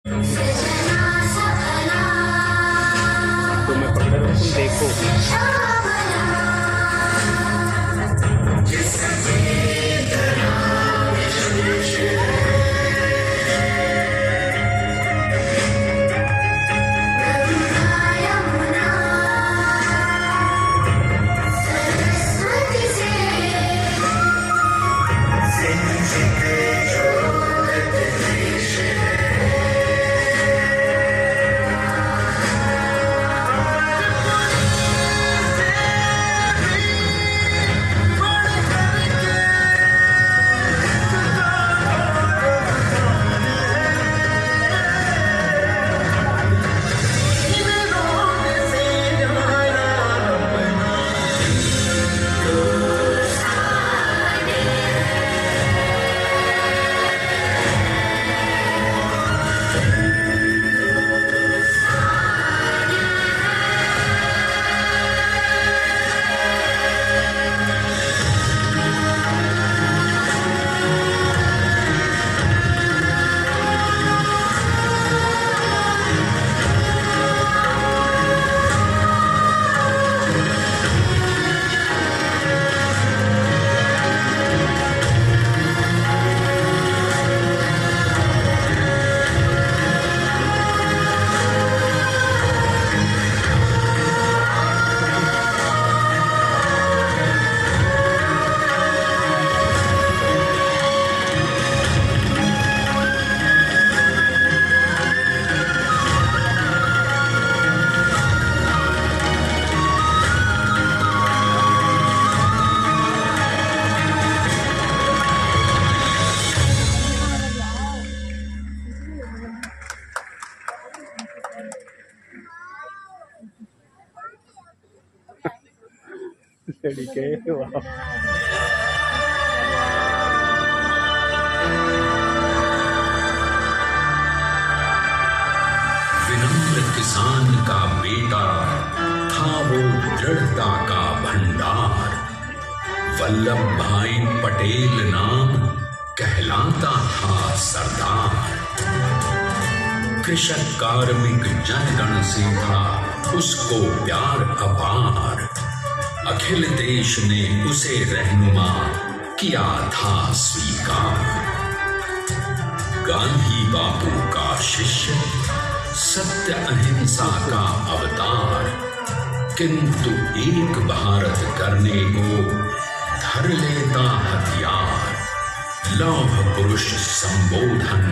तो मैं पकड़ रहा हूँ, तुम देखो। लड़के वाह। विनम्र किसान का बेटा था वो दृढ़ता का भंडार। वल्लभ भाई पटेल नाम कहलाता था सरदार। कृषक कार्मिक जनगण से था उसको प्यार अपार। अखिल देश ने उसे रहनुमा किया था स्वीकार। गांधी बापू का शिष्य, सत्य अहिंसा का अवतार, किंतु एक भारत करने को धर लेता हथियार। लौह पुरुष संबोधन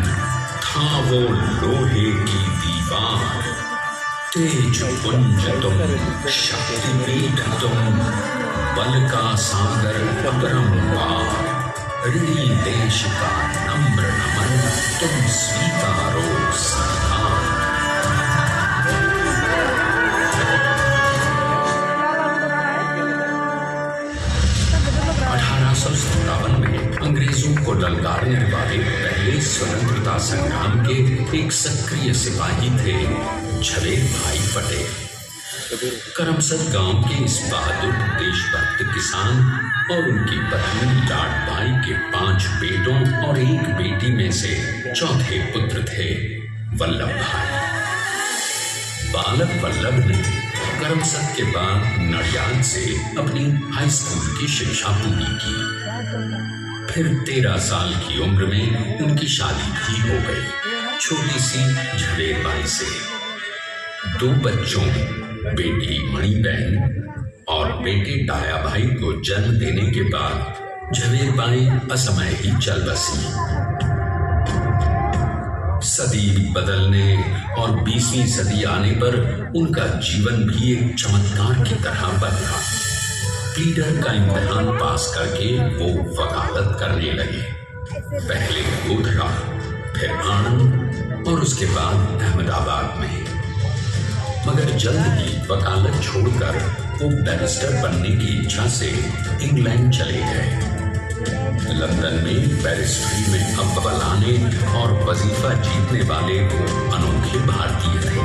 था वो लोहे की दीवार। तेज पुंज तुम, शक्ति पीठ तुम, बल का सागर अपरंपार। ऋणी देश का नम्र नमन तुम स्वीकारो सरदार। 1857 में अंग्रेजों को ललकारने वाले पहले स्वतंत्रता संग्राम के एक सक्रिय सिपाही थे झवेर भाई पटेल। करमसद गांव के इस बहादुर देशभक्त किसान और उनकी पत्नी लाड भाई के 5 बेटों और 1 बेटी में से चौथे पुत्र थे वल्लभ भाई। बालक वल्लभ ने करमसद के बाद नडियाद से अपनी हाई स्कूल की शिक्षा पूरी की। फिर 13 साल की उम्र में उनकी शादी भी हो गई छोटी सी झवेर बाई से। 2 बच्चों, बेटी मणिबेन और बेटे डाया भाई को जन्म देने के बाद झवेर बाई असमय ही चल बसी। सदी बदलने और 20वीं सदी आने पर उनका जीवन भी एक चमत्कार की तरह बदला। प्लीडर का इम्तिहान पास करके वो वकालत करने लगे। पहले गोधरा, फिर आनंद और उसके बाद अहमदाबाद में। मगर जल्द ही वकालत छोड़कर वो बैरिस्टर बनने की इच्छा से इंग्लैंड चले गए। लंदन में बैरिस्ट्री में अव्वल आने और वजीफा जीतने वाले वो अनोखे भारतीय थे।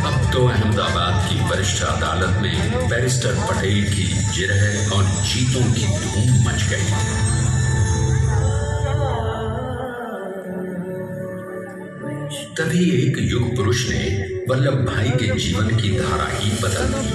अब तो अहमदाबाद की वरिष्ठ अदालत में बैरिस्टर पटेल की जिरह और जीतों की धूम मच गई। तभी एक युग पुरुष ने वल्लभ भाई के जीवन की धारा ही बदल दी।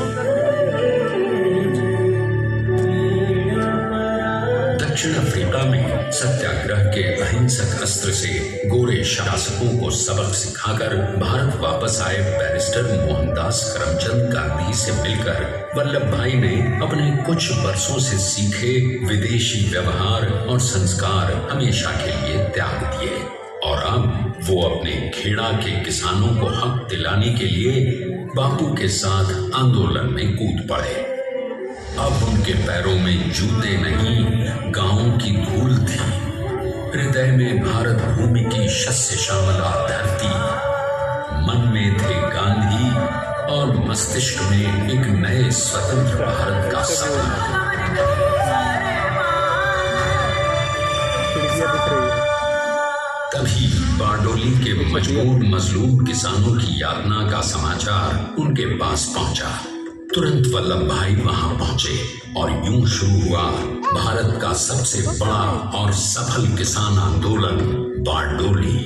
दक्षिण अफ्रीका में सत्याग्रह के अहिंसक अस्त्र से गोरे शासकों को सबक सिखाकर भारत वापस आए बैरिस्टर मोहनदास करमचंद गांधी से मिलकर वल्लभ भाई ने अपने कुछ वर्षों से सीखे विदेशी व्यवहार और संस्कार हमेशा के लिए त्याग दिए और अब वो अपने खेड़ा के किसानों को हक दिलाने के लिए बापू के साथ आंदोलन में कूद पड़े। अब उनके पैरों में जूते नहीं, गांवों की धूल थी। हृदय में भारत भूमि की शस्य श्यामला धरती, मन में थे गांधी और मस्तिष्क में एक नए स्वतंत्र भारत का सपना। तभी बारडोली के मजबूर मजलूम किसानों की यातना का समाचार उनके पास पहुंचा। तुरंत वल्लभ भाई वहां पहुंचे और यूं शुरू हुआ भारत का सबसे बड़ा और सफल किसान आंदोलन बारडोली।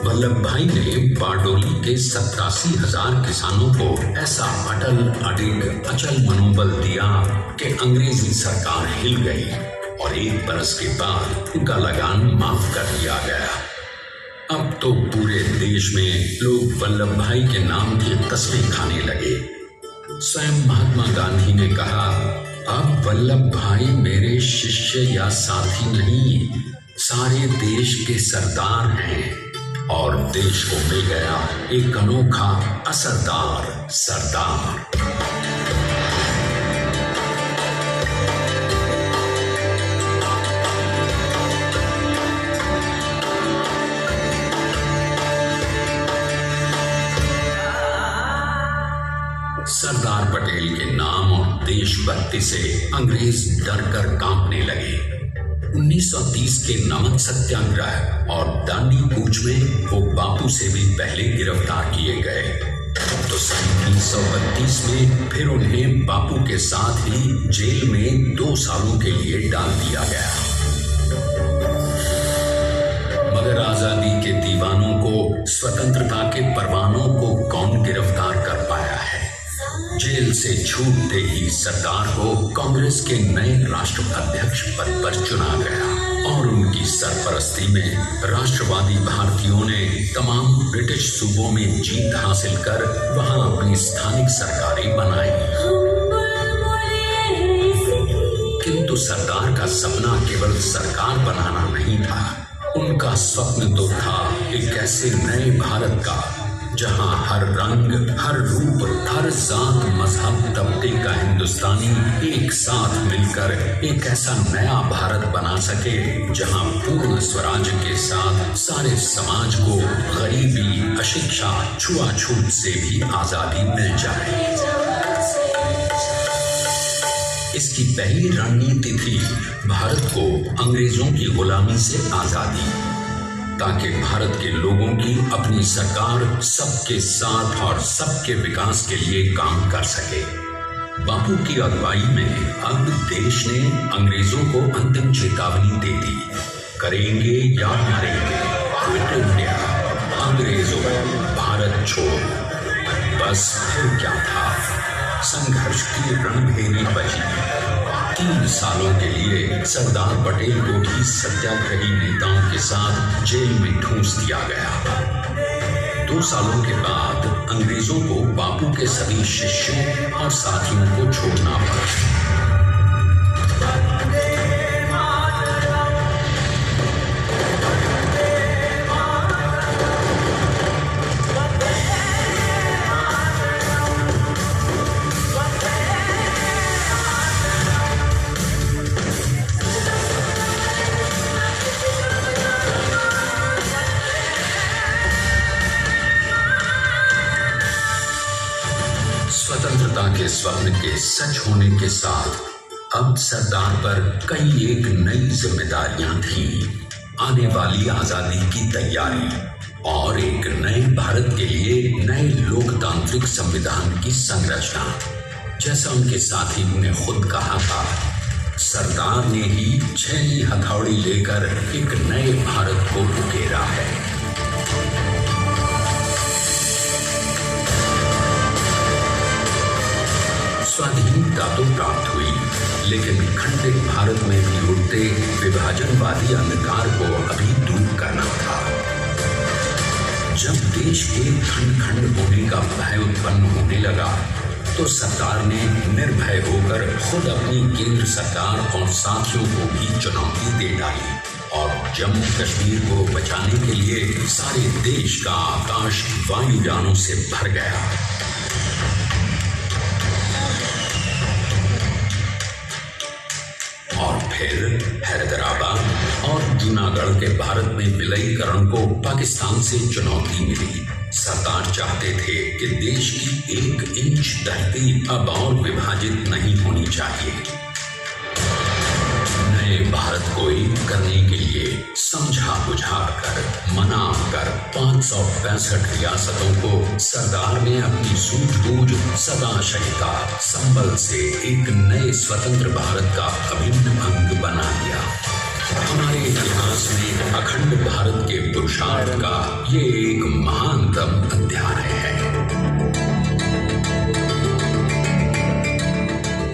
वल्लभ भाई ने बारडोली के 87,000 किसानों को ऐसा अटल अडिग अचल मनोबल दिया कि अंग्रेजी सरकार हिल गई और 1 बरस के बाद उनका लगान माफ कर दिया गया। अब तो पूरे देश में लोग वल्लभ भाई के नाम की कस्में खाने लगे। स्वयं महात्मा गांधी ने कहा, अब वल्लभ भाई मेरे शिष्य या साथी नहीं, सारे देश के सरदार हैं और देश को मिल गया एक अनोखा असरदार सरदार। सरदार पटेल के नाम और देशभक्ति से अंग्रेज डर कर कांपने लगे। 1930 के नमक सत्याग्रह और दांडी कूच में वो बापू से भी पहले गिरफ्तार किए गए। तो सन 1932 में फिर उन्हें बापू के साथ ही जेल में 2 सालों के लिए डाल दिया गया। मगर आजादी के दीवानों को, स्वतंत्रता के परवानों को कौन गिरफ्तार कर पाया है? जेल से छूटते ही सरकार को कांग्रेस के नए राष्ट्राध्यक्ष पद पर चुना गया और उनकी सरपरस्ती में राष्ट्रवादी भारतीयों ने तमाम ब्रिटिश सूबों में जीत हासिल कर वहां अपनी स्थानिक सरकारें बनाई। किंतु सरदार का सपना केवल सरकार बनाना नहीं था, उनका स्वप्न तो था एक ऐसे नए भारत का जहां हर रंग, हर रूप, हर जात, मजहब, तबके का हिंदुस्तानी एक साथ मिलकर एक ऐसा नया भारत बना सके जहां पूर्ण स्वराज के साथ सारे समाज को गरीबी, अशिक्षा, छुआछूत से भी आजादी मिल जाए। इसकी पहली रणनीति थी भारत को अंग्रेजों की गुलामी से आजादी, ताकि भारत के लोगों की अपनी सरकार सबके साथ और सबके विकास के लिए काम कर सके। बापू की अगुवाई में अब देश ने अंग्रेजों को अंतिम चेतावनी दे दी, करेंगे या मरेंगे, क्विट इंडिया, अंग्रेजों भारत छोड़। बस फिर क्या था, संघर्ष की रणभेरी बजी। 3 सालों के लिए सरदार पटेल को भी सत्याग्रही नेताओं के साथ जेल में ठूंस दिया गया। 2 सालों के बाद अंग्रेजों को बापू के सभी शिष्यों और साथियों को छोड़ना पड़ा। स्वतंत्रता के स्वप्न के सच होने के साथ अब सरदार पर कई एक नई जिम्मेदारियां थीं। आने वाली आजादी की तैयारी और एक नए भारत के लिए नए लोकतांत्रिक संविधान की संरचना। जैसा उनके साथी ने खुद कहा था, सरदार ने ही 6 हथौड़ी लेकर एक नए भारत को उकेरा है। स्वाधीनता तो प्राप्त हुई, लेकिन खंडित भारत में भी उठते विभाजनवादी अंधकार को अभी दूर करना था। जब देश के खंड खंड होने का भय उत्पन्न होने लगा तो सरकार ने निर्भय होकर खुद अपनी केंद्र सरकार और साथियों को भी चुनौती दे डाली और जम्मू कश्मीर को बचाने के लिए सारे देश का आकाश वायुयानों से भर गया। और फिर हैदराबाद और जूनागढ़ के भारत में विलयीकरण को पाकिस्तान से चुनौती मिली। सरकार चाहते थे कि देश की 1 इंच धरती अब और विभाजित नहीं होनी चाहिए। नए भारत को एक करने के लिए समझा बुझा कर मना कर 565 रियासतों को सरदार ने अपनी सूझबूझ सदाशयता संबल से एक नए स्वतंत्र भारत का अभिन्न अंग बना दिया। हमारे इतिहास में अखंड भारत के पुरुषार्थ का ये एक महानतम अध्याय है।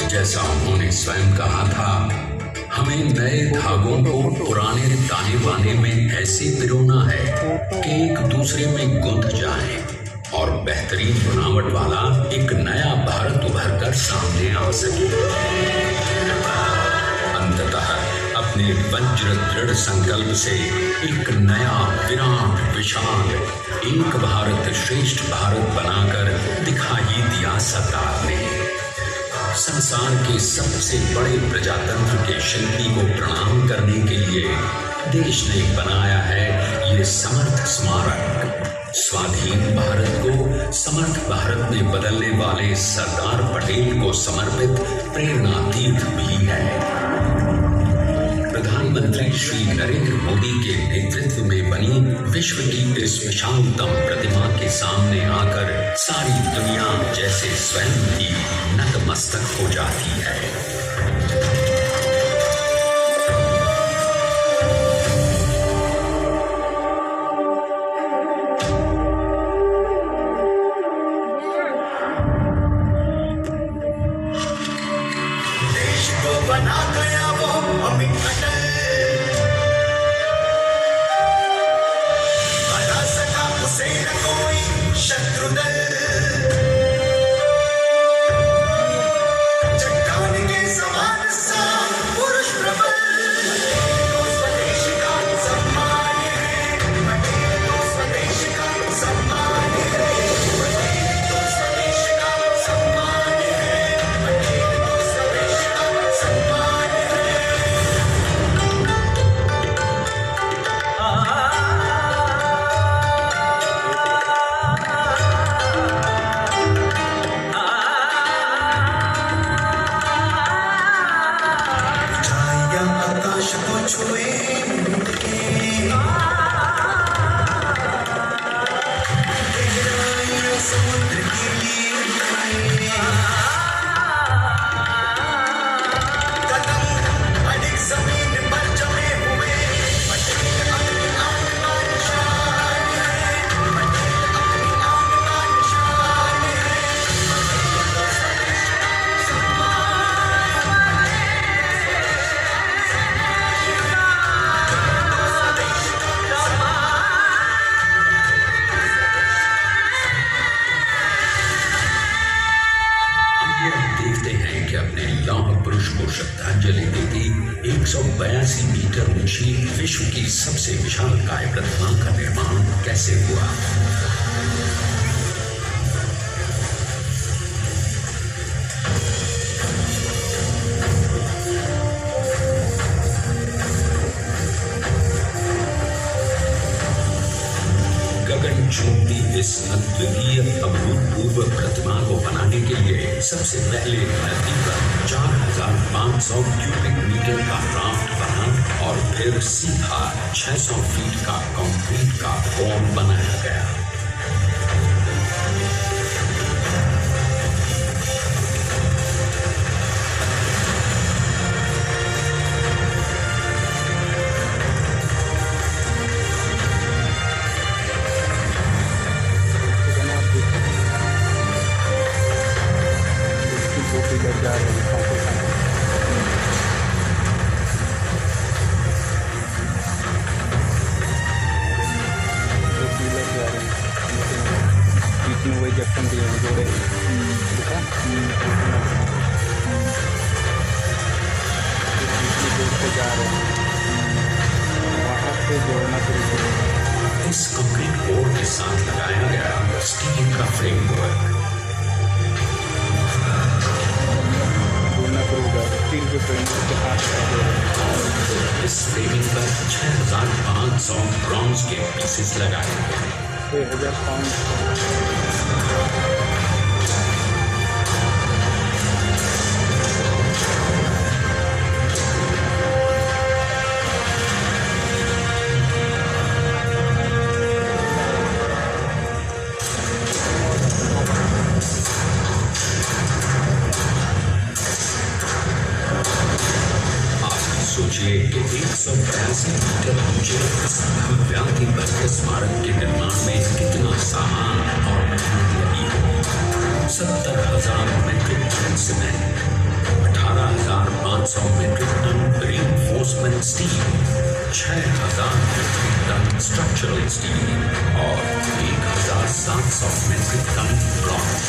जैसा उन्होंने स्वयं कहा था, हमें नए धागों को पुराने ताने बाने में ऐसे पिरोना है कि एक दूसरे में गुंथ जाए और बेहतरीन बनावट वाला एक नया भारत उभर कर सामने आ सके। अंततः अपने वज्र दृढ़ संकल्प से एक नया विराट विशाल एक भारत श्रेष्ठ भारत बनाकर दिखा ही दिया सरकार ने। संसार के सबसे बड़े प्रजातंत्र के शिल्पी को प्रणाम करने के लिए देश ने बनाया है ये समर्थ स्मारक। स्वाधीन भारत को समर्थ भारत में बदलने वाले सरदार पटेल को समर्पित प्रेरणा तीर्थ भी है। प्रधानमंत्री श्री नरेंद्र मोदी के नेतृत्व में बनी विश्व की इस विशालतम प्रतिमा के सामने आकर सारी दुनिया जैसे स्वयं ही नतमस्तक हो जाती है। देश को बना गया वो अमित अटल, बना सका उसे न कोई शत्रु दल। चट्टान के समान सा पुरुष प्रबल, पटेल तो स्वदेश का सम्मान है, पटेल तो स्वदेश का सम्मान है, पटेल तो स्वदेश का सम्मान है, पटेल तो स्वदेश का सम्मान है। छाया आकाश को छुए गहराइयां समुद्र की लीन कदम अडिग जमीन पर जमे हुए, पटेल अपनी आन का निशान है, पटेल अपनी आन का निशान है, पटेल तो स्वदेश का सम्मान देखते हैं कि अपने लौह पुरुष को श्रद्धांजलि देती 182 मीटर ऊंची विश्व की सबसे विशाल काय प्रतिमा का निर्माण कैसे हुआ। गगन चुंबती इस अद्वितीय अभूतपूर्व प्रतिमा को बनाने के लिए सबसे पहले नदी पर 4500 क्यूबिक मीटर का राफ्ट बना और फिर सीधा 600 फीट का कंक्रीट का फॉर्म बनाया गया। कनेक्शन दिए हैं जोड़े देखा जोड़ते जा रहे हैं वहाँ से जोड़ना शुरू करें। इस कंक्रीट कोर के साथ लगाया गया स्टील का फ्रेमवर्क जोड़ना शुरू कर स्टील के फ्रेमवर्क के साथ इस फ्रेमिंग पर 6500 ब्रॉन्ज के पीसेस लगाए गए। 6500 सोचिए कि 182 मीटर ऊंचे इस भव्यांति भव्य स्मारक के निर्माण में कितना सामान और मेहनत लगी होगी। 70,000 metric ton cement, 18,500 metric ton reinforcement steel, 6,000 metric ton structural steel और 1,700 metric ton bronze.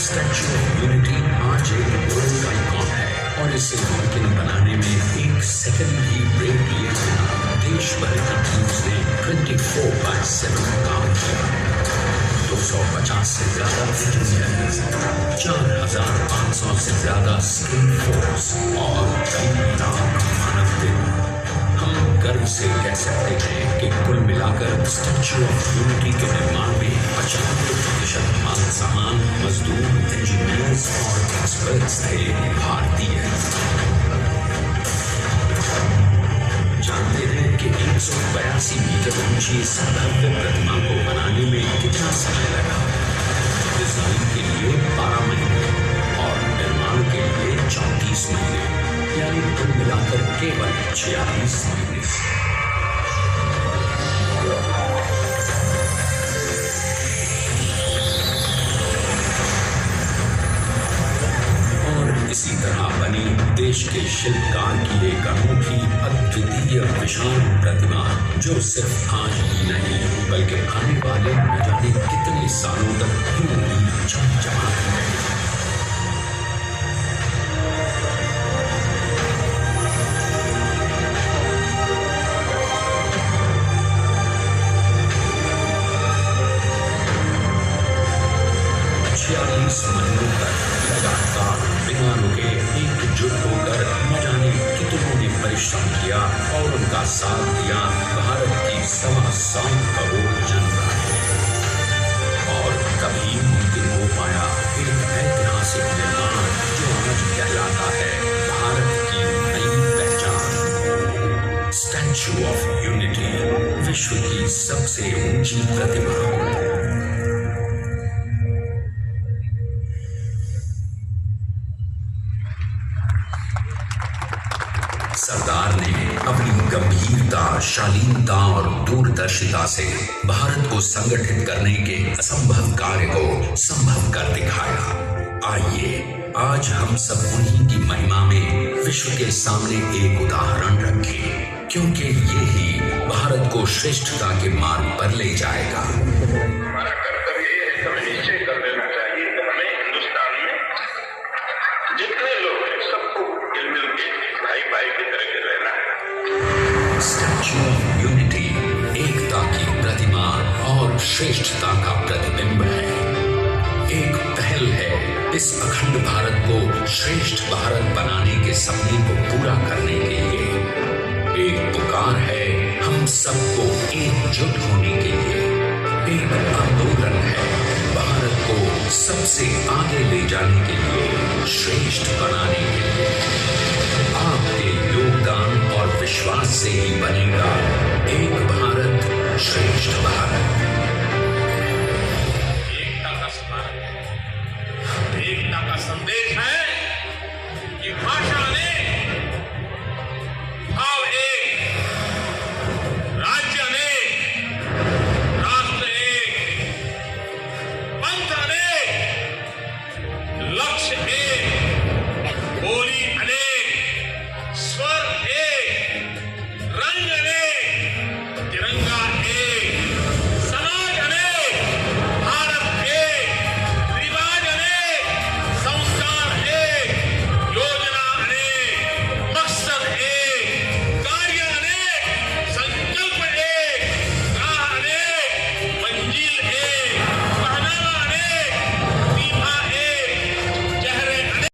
Statue of unity आज एक वर्ल्ड आइकॉन है और इसे मुमकिन बनाने में एक सेकंड भी ब्रेक लिए बिना देश भर की टीम्स ने 24/7 काम किया। 250 से ज्यादा इंजीनियर्स, 4,500 से ज्यादा स्किल फोर्स और कई लाख मानव दिन। हम गर्व से कह सकते हैं कि कुल मिलाकर स्टैच्यू ऑफ यूनिटी के निर्माण में 95% माल सामान, मजदूर, इंजीनियर्स और एक्सपर्ट्स थे भारतीय। जानते हैं कि 182 मीटर ऊंची इस भव्य प्रतिमा को बनाने में कितना समय लगा? डिजाइन के लिए 12 महीने और निर्माण के लिए 34 महीने, यानी कुल मिलाकर केवल 46 महीने। और इसी तरह बनी देश के शिल्पकार की एक अनोखी अद्वितीय विशाल प्रतिमा, जो सिर्फ आज ही नहीं बल्कि आने वाले न जाने कितने सालों तक यूं ही चमचमाती रहेगी। महीनों तक लगातार बिना रुके एकजुट होकर न जाने कितनों ने परिश्रम किया और उनका साथ दिया भारत की 1.25 करोड़ जनता ने। और कभी मुमकिन हो पाया एक ऐतिहासिक निर्माण जो आज कहलाता है भारत की नई पहचान। स्टैच्यू ऑफ यूनिटी, विश्व की सबसे ऊंची प्रतिमा। सरदार ने अपनी गंभीरता, शालीनता और दूरदर्शिता से भारत को संगठित करने के असंभव कार्य को संभव कर दिखाया। आइए आज हम सब उन्हीं की महिमा में विश्व के सामने एक उदाहरण रखें, क्योंकि ये ही भारत को श्रेष्ठता के मार्ग पर ले जाएगा। हमारा कर्तव्य ये है, हमें निश्चय कर लेना चाहिए कि हमें हिंदुस्तान में जितने लोग हैं सबको मिल के भाई भाई की तरह के रहना है। स्टैच्यू ऑफ यूनिटी एकता की प्रतिमा और श्रेष्ठता का प्रतिबिंब है। एक पहल है इस अखंड भारत को श्रेष्ठ भारत बनाने के सपने को पूरा करने के लिए। एक पुकार है हम सबको एकजुट होने के लिए। एक आंदोलन है भारत को सबसे आगे ले जाने के लिए, श्रेष्ठ बनाने के लिए। आपके योगदान और विश्वास से ही बनेगा एक भारत श्रेष्ठ